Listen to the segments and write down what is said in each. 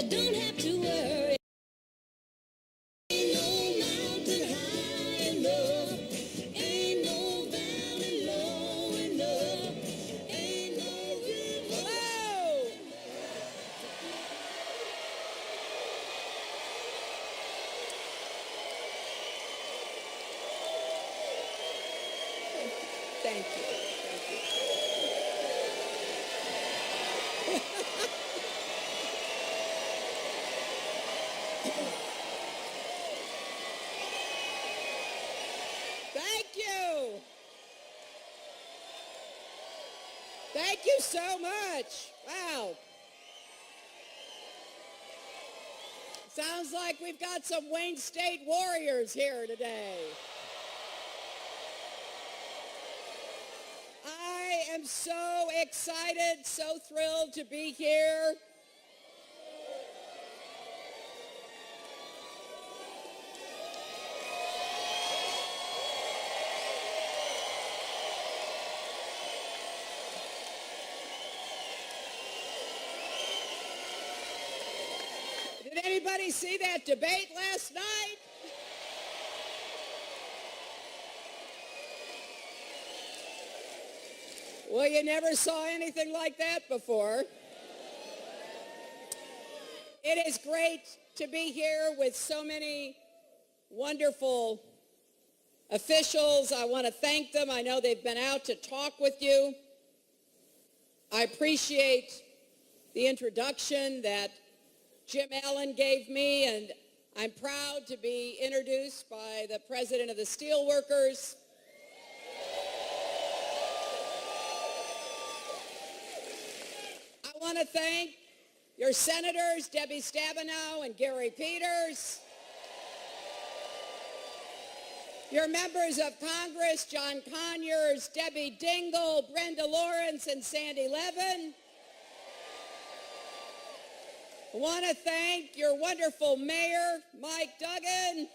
don't have to worry. Ain't no mountain high enough. Ain't no valley low enough. Ain't no river. Whoa! Thank you. Thank you. Thank you so much. Wow. Sounds like we've got some Wayne State warriors here today. I am so excited, so thrilled to be here. Did anybody see that debate last night? Well, you never saw anything like that before. It is great to be here with so many wonderful officials. I want to thank them. I know they've been out to talk with you. I appreciate the introduction that Jim Allen gave me, and I'm proud to be introduced by the President of the Steelworkers. I want to thank your senators, Debbie Stabenow and Gary Peters, your members of Congress, John Conyers, Debbie Dingell, Brenda Lawrence, and Sandy Levin. I want to thank your wonderful mayor, Mike Duggan.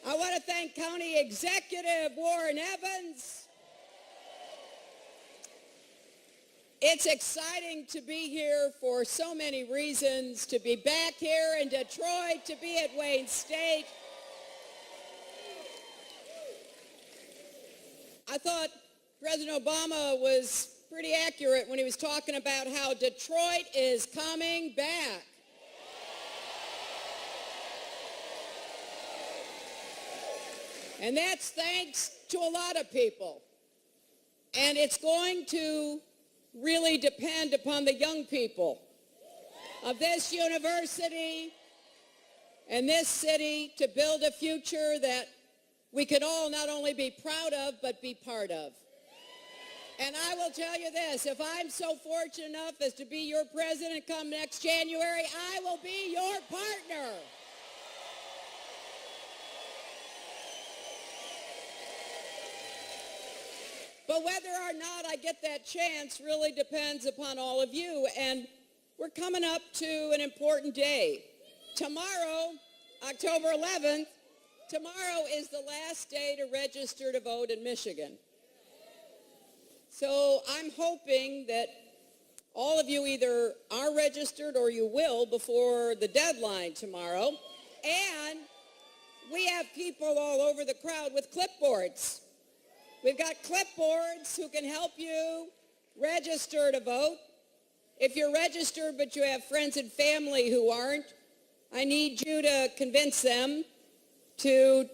I want to thank County Executive Warren Evans. It's exciting to be here for so many reasons, to be back here in Detroit, to be at Wayne State. I thought President Obama was pretty accurate when he was talking about how Detroit is coming back. And that's thanks to a lot of people. And it's going to really depend upon the young people of this university and this city to build a future that we can all not only be proud of, but be part of. And I will tell you this, if I'm so fortunate enough as to be your president come next January, I will be your partner. But whether or not I get that chance really depends upon all of you. And we're coming up to an important day. Tomorrow, October 11th, tomorrow is the last day to register to vote in Michigan. So I'm hoping that all of you either are registered or you will before the deadline tomorrow. And we have people all over the crowd with clipboards. We've got clipboards who can help you register to vote. If you're registered but you have friends and family who aren't, I need you to convince them to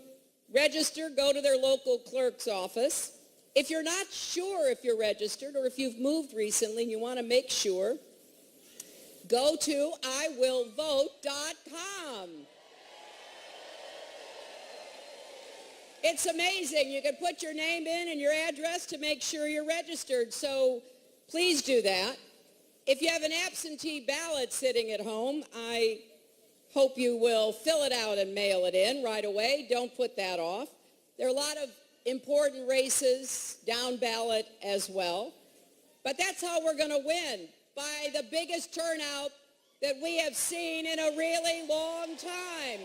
register, go to their local clerk's office. If you're not sure if you're registered or if you've moved recently and you want to make sure, go to iwillvote.com. It's amazing. You can put your name in and your address to make sure you're registered. So please do that. If you have an absentee ballot sitting at home, I hope you will fill it out and mail it in right away. Don't put that off. There are a lot of important races down ballot as well. But that's how we're going to win, by the biggest turnout that we have seen in a really long time.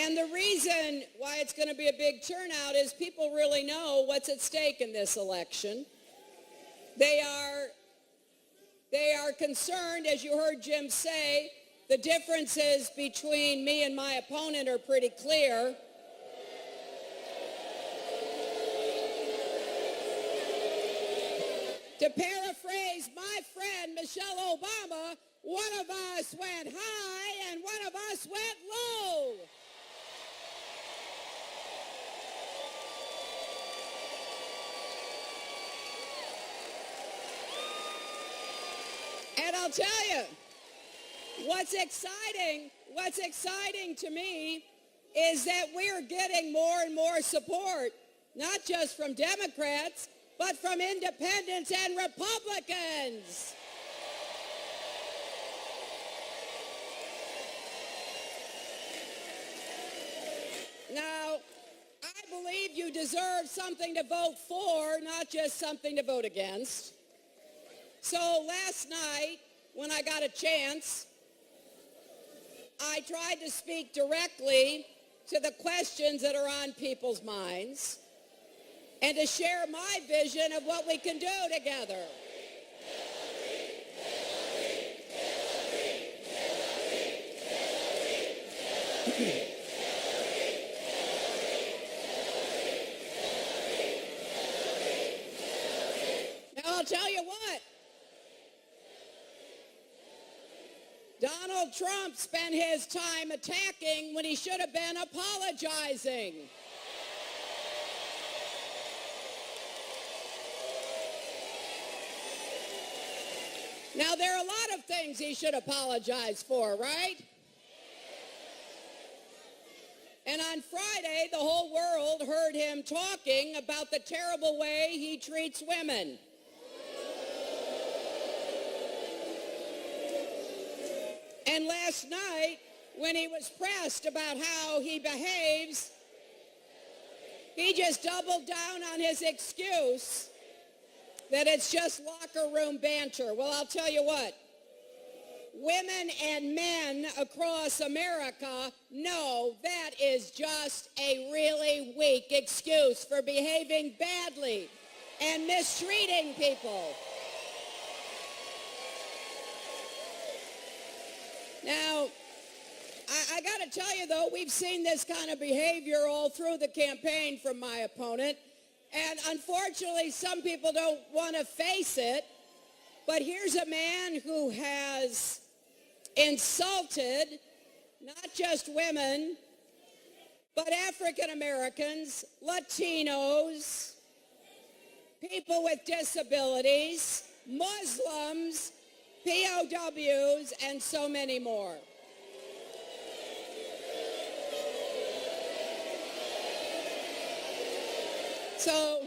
And the reason why it's going to be a big turnout is people really know what's at stake in this election. They are concerned, as you heard Jim say, the differences between me and my opponent are pretty clear. To paraphrase my friend Michelle Obama, one of us went high and one of us went low. And I'll tell you, what's exciting to me is that we're getting more and more support, not just from Democrats, but from independents and Republicans. Now, I believe you deserve something to vote for, not just something to vote against. So last night, when I got a chance, I tried to speak directly to the questions that are on people's minds and to share my vision of what we can do together. Now, I'll tell you what. Donald Trump spent his time attacking when he should have been apologizing. Now, there are a lot of things he should apologize for, right? And on Friday, the whole world heard him talking about the terrible way he treats women. And last night, when he was pressed about how he behaves, he just doubled down on his excuse that it's just locker room banter. Well, I'll tell you what. Women and men across America know that is just a really weak excuse for behaving badly and mistreating people. Now, I got to tell you, though, we've seen this kind of behavior all through the campaign from my opponent. And unfortunately, some people don't want to face it. But here's a man who has insulted not just women, but African Americans, Latinos, people with disabilities, Muslims, POWs, and so many more. So,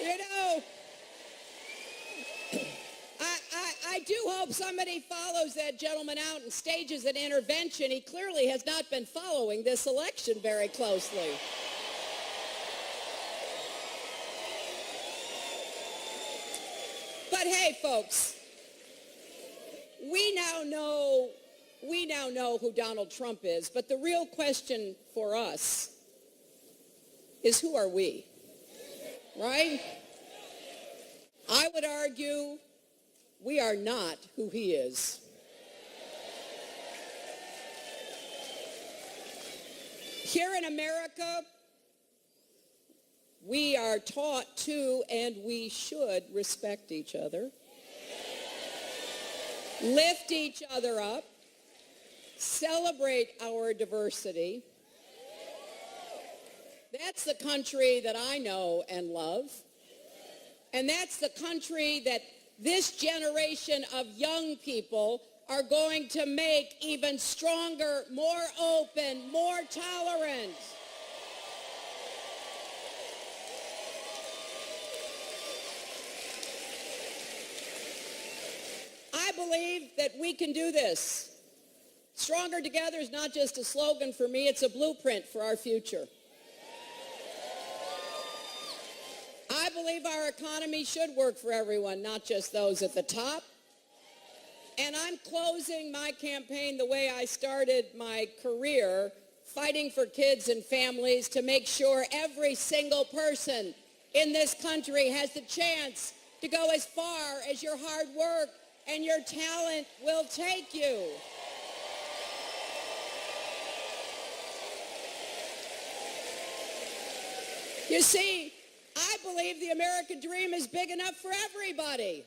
you know, I do hope somebody follows that gentleman out and stages an intervention. He clearly has not been following this election very closely. But hey, folks, we now know who Donald Trump is, but the real question for us is, who are we? Right? I would argue we are not who he is. Here in America, we are taught to, and we should, respect each other, lift each other up, celebrate our diversity. That's the country that I know and love. And that's the country that this generation of young people are going to make even stronger, more open, more tolerant. I believe that we can do this. Stronger together is not just a slogan for me, it's a blueprint for our future. I believe our economy should work for everyone, not just those at the top. And I'm closing my campaign the way I started my career, fighting for kids and families to make sure every single person in this country has the chance to go as far as your hard work and your talent will take you. You see, I believe the American dream is big enough for everybody.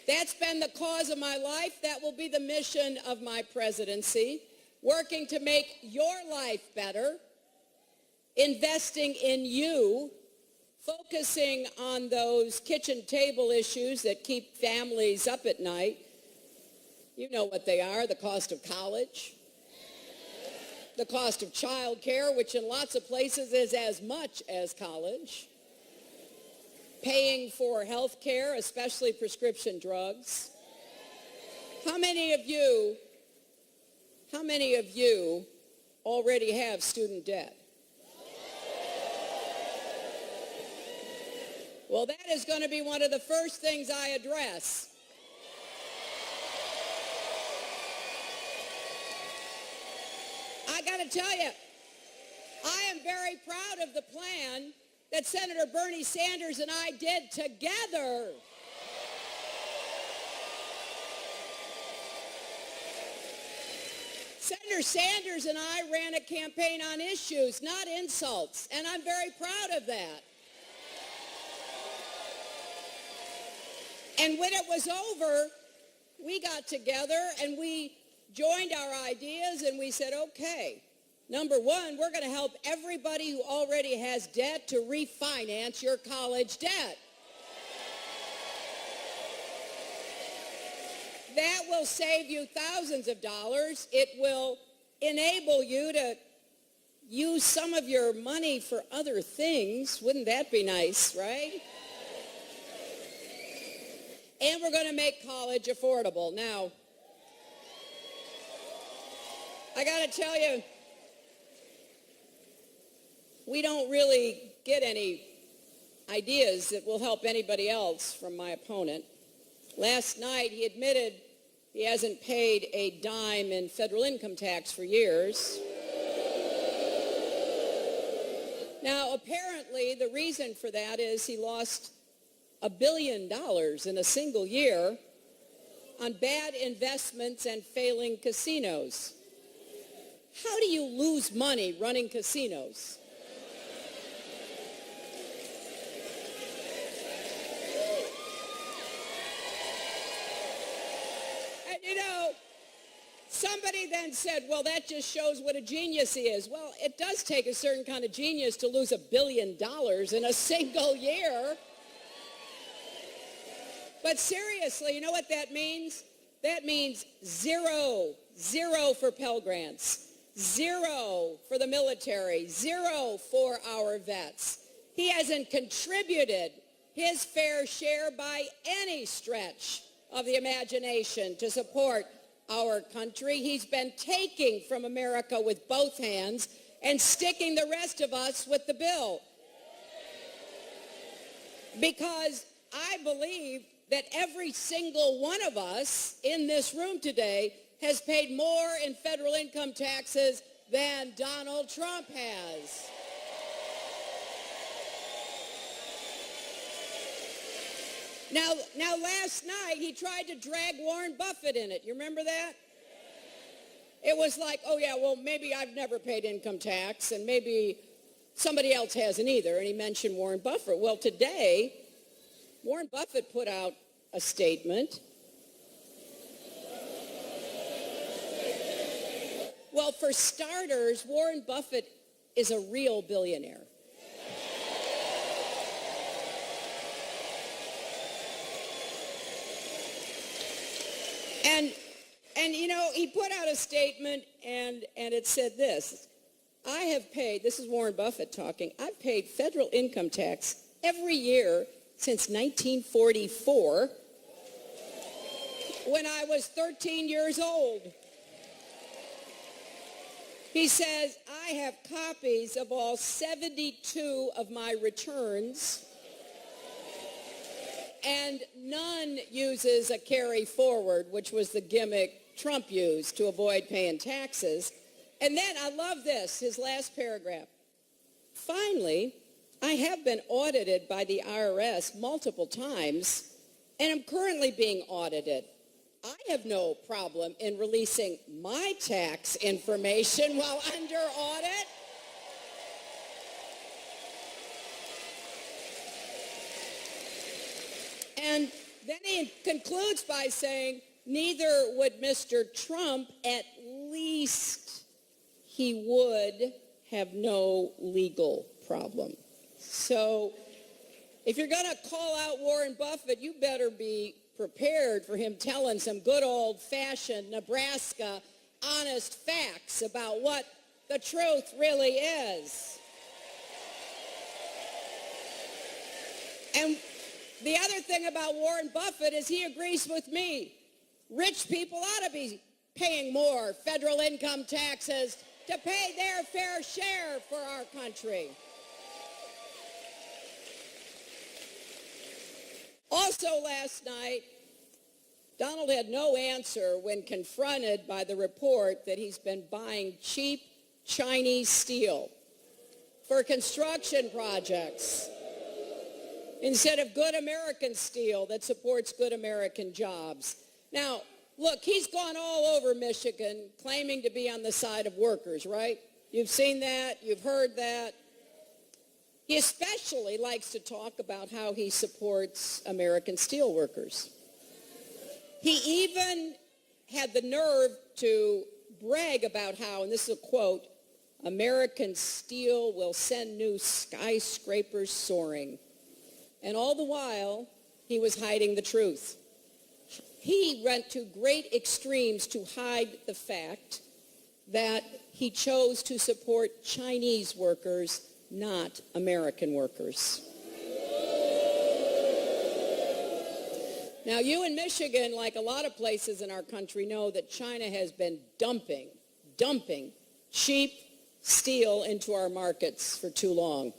That's been the cause of my life. That will be the mission of my presidency, working to make your life better, investing in you, focusing on those kitchen table issues that keep families up at night. You know what they are: the cost of college, the cost of child care, which in lots of places is as much as college, paying for health care, especially prescription drugs. How many of you already have student debt? Well, that is going to be one of the first things I address. I got to tell you, I am very proud of the plan that Senator Bernie Sanders and I did together. Senator Sanders and I ran a campaign on issues, not insults, and I'm very proud of that. And when it was over, we got together and we joined our ideas and we said, okay, number one, we're going to help everybody who already has debt to refinance your college debt. That will save you thousands of dollars. It will enable you to use some of your money for other things. Wouldn't that be nice, right? And we're going to make college affordable. Now, I got to tell you, we don't really get any ideas that will help anybody else from my opponent. Last night, he admitted he hasn't paid a dime in federal income tax for years. Now, apparently, the reason for that is he lost $1 billion in a single year on bad investments and failing casinos. How do you lose money running casinos? And you know, somebody then said, well, that just shows what a genius he is. Well, it does take a certain kind of genius to lose $1 billion in a single year. But seriously, you know what that means? That means zero for Pell Grants, 0 for the military, 0 for our vets. He hasn't contributed his fair share by any stretch of the imagination to support our country. He's been taking from America with both hands and sticking the rest of us with the bill. Because I believe that every single one of us in this room today has paid more in federal income taxes than Donald Trump has. Now last night he tried to drag Warren Buffett in it. You remember that? It was like, oh yeah, well maybe I've never paid income tax and maybe somebody else hasn't either. And he mentioned Warren Buffett. Well, today, Warren Buffett put out a statement. Well, for starters, Warren Buffett is a real billionaire. And you know, he put out a statement and it said this: I have paid, this is Warren Buffett talking, I've paid federal income tax every year since 1944, when I was 13 years old. He says, I have copies of all 72 of my returns, and none uses a carry forward, which was the gimmick Trump used to avoid paying taxes. And then, I love this, his last paragraph. Finally, I have been audited by the IRS multiple times, and I'm currently being audited. I have no problem in releasing my tax information while under audit. And then he concludes by saying, neither would Mr. Trump, at least he would have no legal problem. So if you're going to call out Warren Buffett, you better be prepared for him telling some good old-fashioned Nebraska honest facts about what the truth really is. And the other thing about Warren Buffett is he agrees with me. Rich people ought to be paying more federal income taxes to pay their fair share for our country. Also last night, Donald had no answer when confronted by the report that he's been buying cheap Chinese steel for construction projects instead of good American steel that supports good American jobs. Now, look, he's gone all over Michigan claiming to be on the side of workers, right? You've seen that. You've heard that. He especially likes to talk about how he supports American steel workers. He even had the nerve to brag about how, and this is a quote, American steel will send new skyscrapers soaring. And all the while, he was hiding the truth. He went to great extremes to hide the fact that he chose to support Chinese workers, not American workers. Now, you in Michigan, like a lot of places in our country, know that China has been dumping cheap steel into our markets for too long.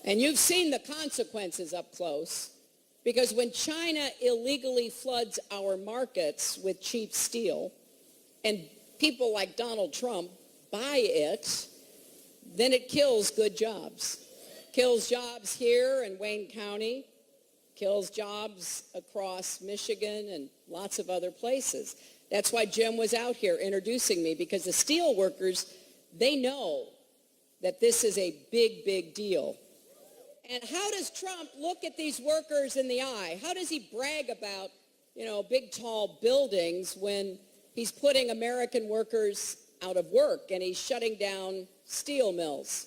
And you've seen the consequences up close, because when China illegally floods our markets with cheap steel, and people like Donald Trump buy it, then it kills good jobs. Kills jobs here in Wayne County, kills jobs across Michigan and lots of other places. That's why Jim was out here introducing me, because the steel workers, they know that this is a big, big deal. And how does Trump look at these workers in the eye? How does he brag about, big, tall buildings when he's putting American workers out of work and he's shutting down steel mills?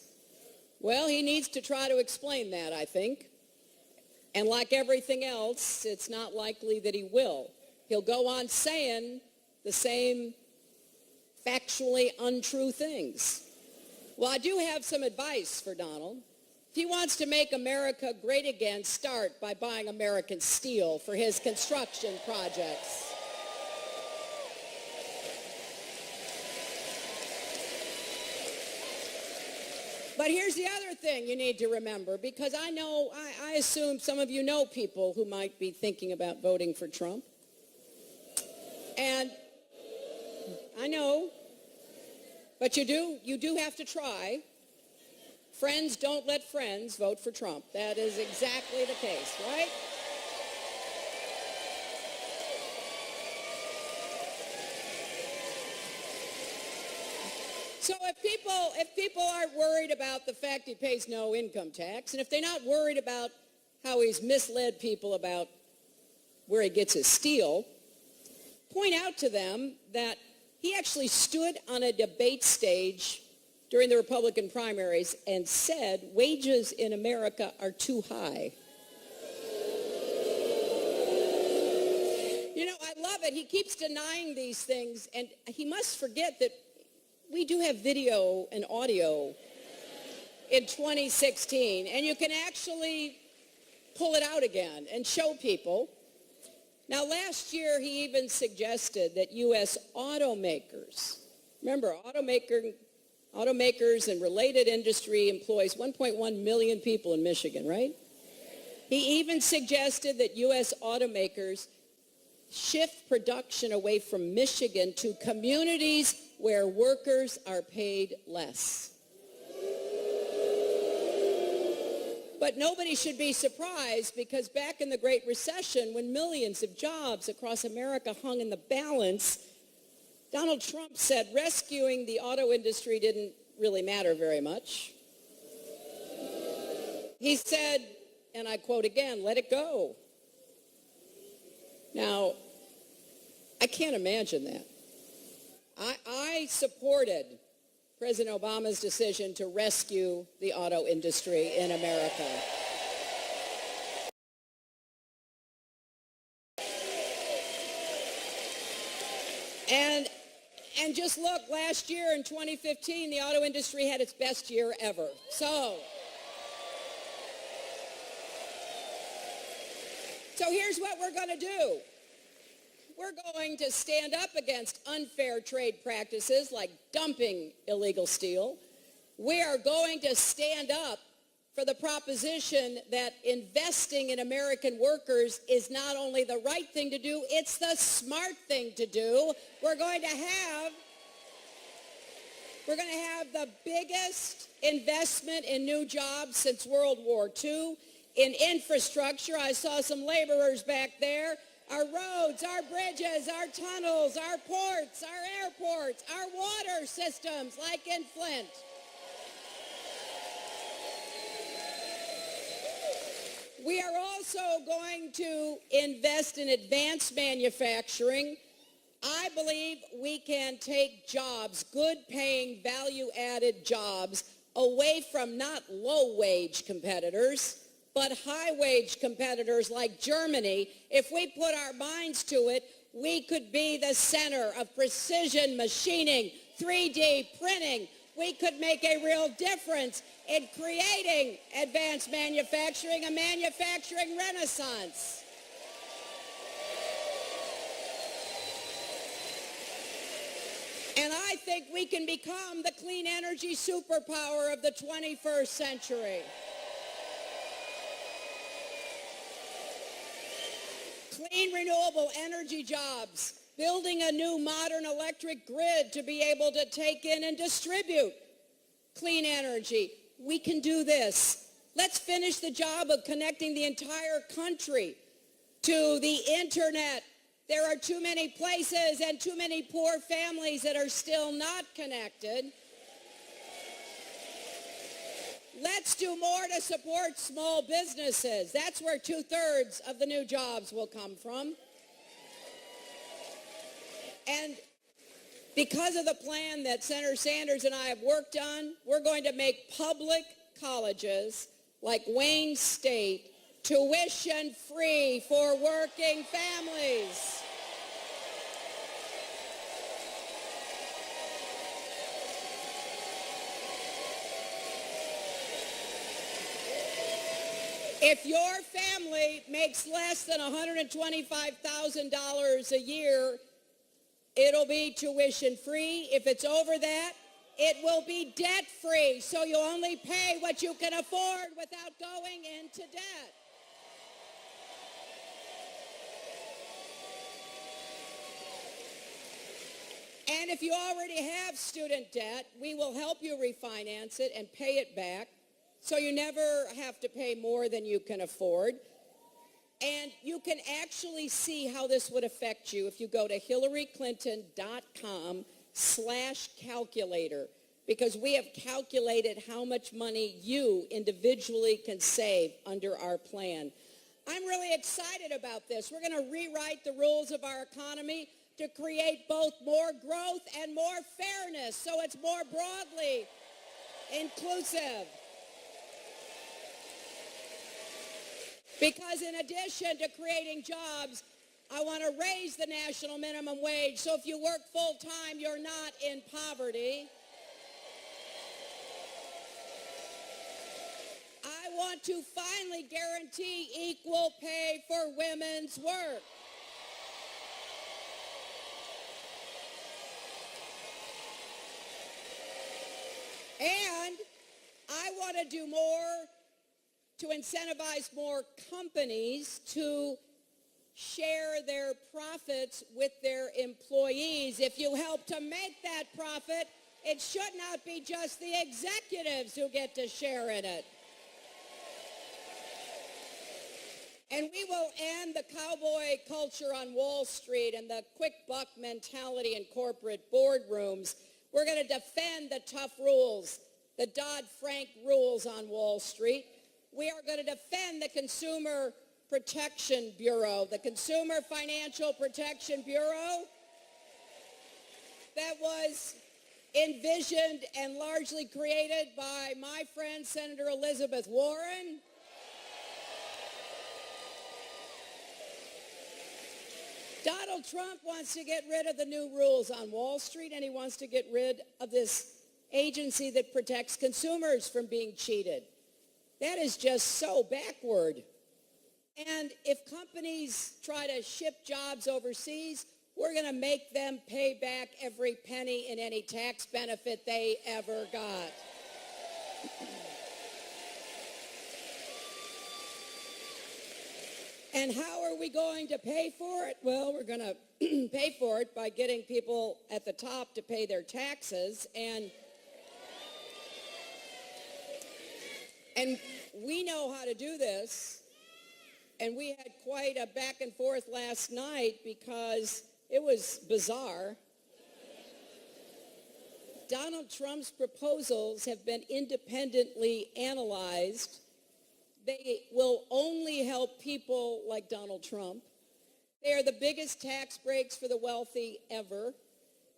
Well, he needs to try to explain that, I think. And like everything else, it's not likely that he will. He'll go on saying the same factually untrue things. Well, I do have some advice for Donald. If he wants to make America great again, start by buying American steel for his construction projects. But here's the other thing you need to remember, because I assume some of you know people who might be thinking about voting for Trump. And I know, but you do have to try. Friends don't let friends vote for Trump. That is exactly the case, right? So if people aren't worried about the fact he pays no income tax, and if they're not worried about how he's misled people about where he gets his steel, point out to them that he actually stood on a debate stage during the Republican primaries and said wages in America are too high. I love it. He keeps denying these things, and he must forget that we do have video and audio in 2016, and you can actually pull it out again and show people. Now, last year, he even suggested that U.S. automakers, remember, automakers and related industry employs 1.1 million people in Michigan, right? He even suggested that U.S. automakers shift production away from Michigan to communities where workers are paid less. But nobody should be surprised, because back in the Great Recession, when millions of jobs across America hung in the balance, Donald Trump said rescuing the auto industry didn't really matter very much. He said, and I quote again, "Let it go." Now, I can't imagine that. I supported President Obama's decision to rescue the auto industry in America. And just look, last year in 2015, the auto industry had its best year ever. So here's what we're going to do. We're going to stand up against unfair trade practices like dumping illegal steel. We are going to stand up for the proposition that investing in American workers is not only the right thing to do, it's the smart thing to do. We're going to have the biggest investment in new jobs since World War II. In infrastructure, I saw some laborers back there. Our roads, our bridges, our tunnels, our ports, our airports, our water systems like in Flint. We are also going to invest in advanced manufacturing. I believe we can take jobs, good-paying, value-added jobs, away from not low-wage competitors, but high-wage competitors like Germany. If we put our minds to it, we could be the center of precision machining, 3D printing. We could make a real difference in creating advanced manufacturing, a manufacturing renaissance. And I think we can become the clean energy superpower of the 21st century. Clean, renewable energy jobs, building a new modern electric grid to be able to take in and distribute clean energy. We can do this. Let's finish the job of connecting the entire country to the internet. There are too many places and too many poor families that are still not connected. Let's do more to support small businesses. That's where 2/3 of the new jobs will come from. And because of the plan that Senator Sanders and I have worked on, we're going to make public colleges like Wayne State tuition-free for working families. If your family makes less than $125,000 a year, it'll be tuition-free. If it's over that, it will be debt-free, so you only pay what you can afford without going into debt. And if you already have student debt, we will help you refinance it and pay it back, so you never have to pay more than you can afford. And you can actually see how this would affect you if you go to hillaryclinton.com/calculator, because we have calculated how much money you individually can save under our plan. I'm really excited about this. We're going to rewrite the rules of our economy to create both more growth and more fairness, so it's more broadly inclusive. Because in addition to creating jobs, I want to raise the national minimum wage, so if you work full-time, you're not in poverty. want to finally guarantee equal pay for women's work. And I want to do more to incentivize more companies to share their profits with their employees. If you help to make that profit, it should not be just the executives who get to share in it. And we will end the cowboy culture on Wall Street and the quick buck mentality in corporate boardrooms. We're going to defend the tough rules, the Dodd-Frank rules on Wall Street. We are going to defend the Consumer Protection Bureau, the Consumer Financial Protection Bureau that was envisioned and largely created by my friend, Senator Elizabeth Warren. Donald Trump wants to get rid of the new rules on Wall Street, and he wants to get rid of this agency that protects consumers from being cheated. That is just so backward. And if companies try to ship jobs overseas, we're going to make them pay back every penny in any tax benefit they ever got. And how are we going to pay for it? Well, we're going to pay for it by getting people at the top to pay their taxes. And we know how to do this. And we had quite a back and forth last night because it was bizarre. Donald Trump's proposals have been independently analyzed. They will only help people like Donald Trump. They are the biggest tax breaks for the wealthy ever.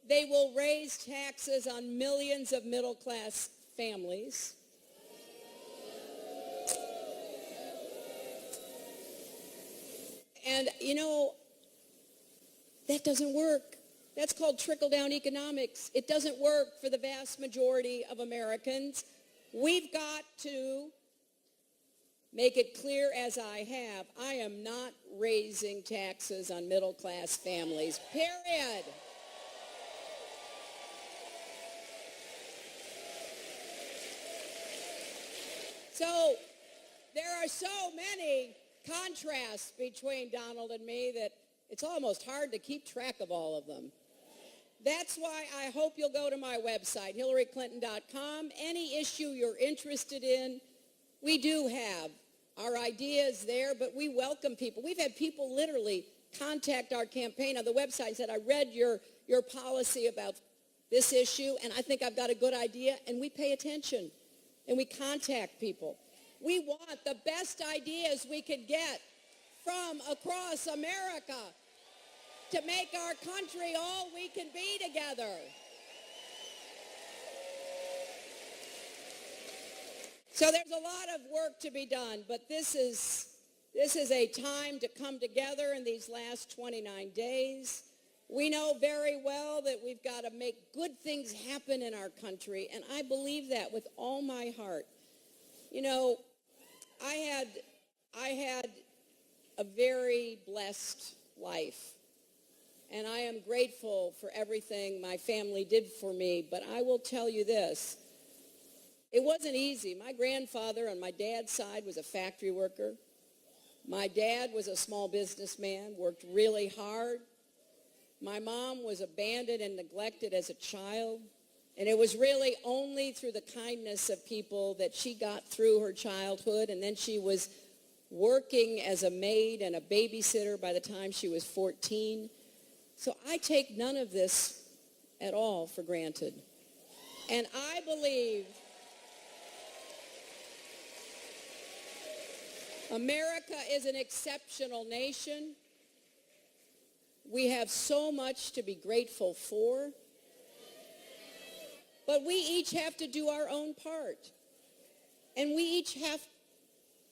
They will raise taxes on millions of middle-class families. And, you know, that doesn't work. That's called trickle-down economics. It doesn't work for the vast majority of Americans. We've got to make it clear, as I have, I am not raising taxes on middle-class families, period. So there are so many contrasts between Donald and me that it's almost hard to keep track of all of them. That's why I hope you'll go to my website, HillaryClinton.com. Any issue you're interested in, we do have our ideas there, but we welcome people. We've had people literally contact our campaign on the website and said, I read your policy about this issue, and I think I've got a good idea, and we pay attention, and we contact people. We want the best ideas we could get from across America to make our country all we can be together. So there's a lot of work to be done, but this is a time to come together in these last 29 days. We know very well that we've got to make good things happen in our country, and I believe that with all my heart. You know, I had a very blessed life, and I am grateful for everything my family did for me, but I will tell you this. It wasn't easy. My grandfather on my dad's side was a factory worker. My dad was a small businessman, worked really hard. My mom was abandoned and neglected as a child. And it was really only through the kindness of people that she got through her childhood. And then she was working as a maid and a babysitter by the time she was 14. So I take none of this at all for granted. And I believe America is an exceptional nation. We have so much to be grateful for. But we each have to do our own part. And we each have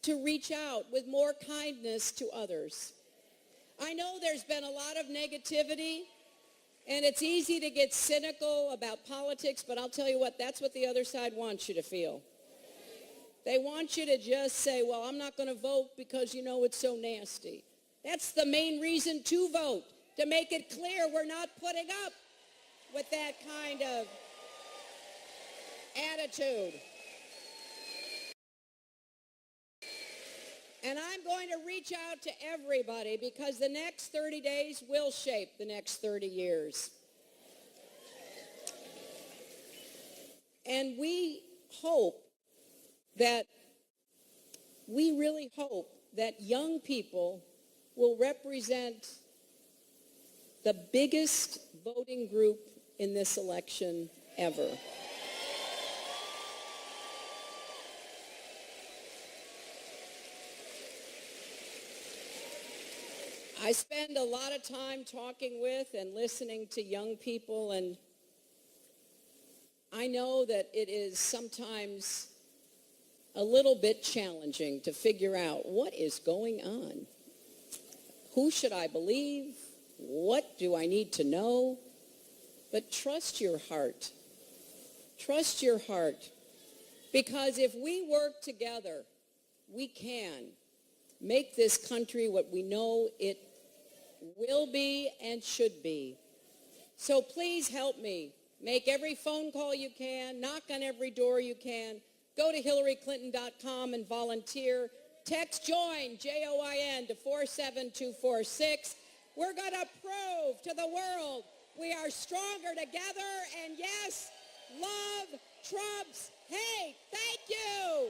to reach out with more kindness to others. I know there's been a lot of negativity, and it's easy to get cynical about politics, but I'll tell you what, that's what the other side wants you to feel. They want you to just say, well, I'm not going to vote because, it's so nasty. That's the main reason to vote, to make it clear we're not putting up with that kind of attitude. And I'm going to reach out to everybody because the next 30 days will shape the next 30 years. And we really hope that young people will represent the biggest voting group in this election ever. I spend a lot of time talking with and listening to young people, and I know that it is sometimes a little bit challenging to figure out what is going on. Who should I believe? What do I need to know? But trust your heart. Trust your heart. Because if we work together, we can make this country what we know it will be and should be. So please help me. Make every phone call you can. Knock on every door you can. Go to HillaryClinton.com and volunteer. Text JOIN, JOIN, to 47246. We're going to prove to the world we are stronger together. And yes, love trumps hate. Thank you.